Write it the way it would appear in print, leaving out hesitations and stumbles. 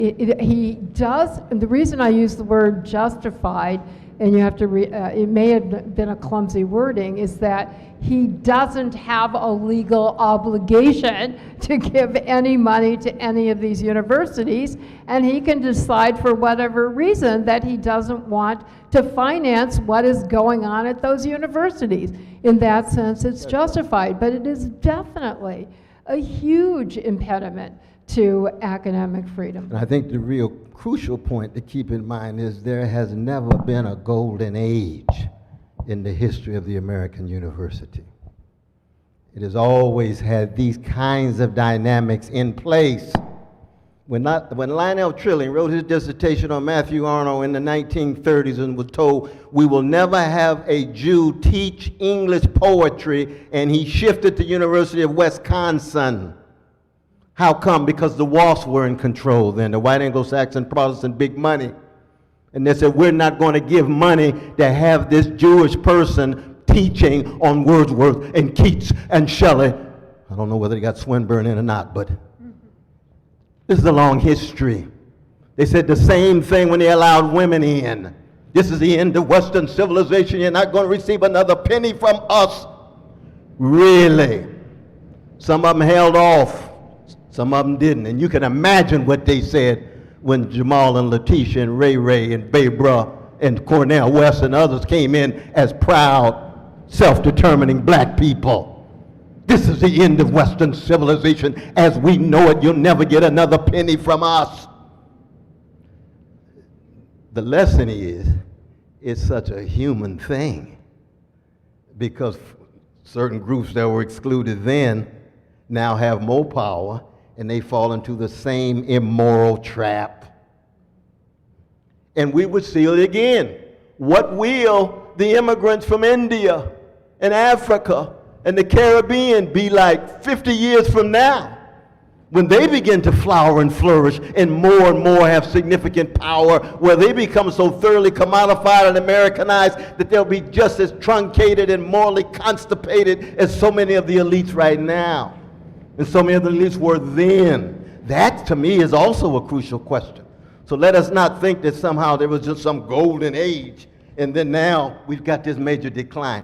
he does, and the reason I use the word justified, and you have to, it may have been a clumsy wording, is that he doesn't have a legal obligation to give any money to any of these universities, and he can decide for whatever reason that he doesn't want to finance what is going on at those universities. In that sense, it's justified, but it is definitely a huge impediment to academic freedom. And I think the real crucial point to keep in mind is there has never been a golden age in the history of the American university. It has always had these kinds of dynamics in place. When Lionel Trilling wrote his dissertation on Matthew Arnold in the 1930s and was told, we will never have a Jew teach English poetry, and he shifted to University of Wisconsin. How come? Because the WASPs were in control then, the white Anglo-Saxon Protestant big money. And they said, we're not going to give money to have this Jewish person teaching on Wordsworth and Keats and Shelley. I don't know whether they got Swinburne in or not, but this is a long history. They said the same thing when they allowed women in. This is the end of Western civilization. You're not going to receive another penny from us. Really? Some of them held off. Some of them didn't. And you can imagine what they said when Jamal and Letitia and Ray Ray and Baybra and Cornelwest and others came in as proud, self-determining black people. This is the end of Western civilization as we know it. You'll never get another penny from us. The lesson is, it's such a human thing, because certain groups that were excluded then now have more power, and they fall into the same immoral trap. And we would see it again. What will the immigrants from India and Africa and the Caribbean be like 50 years from now, when they begin to flower and flourish and more have significant power, where they become so thoroughly commodified and Americanized that they'll be just as truncated and morally constipated as so many of the elites right now? And so many of the elites were then. That, to me, is also a crucial question. So let us not think that somehow there was just some golden age, and then now we've got this major decline.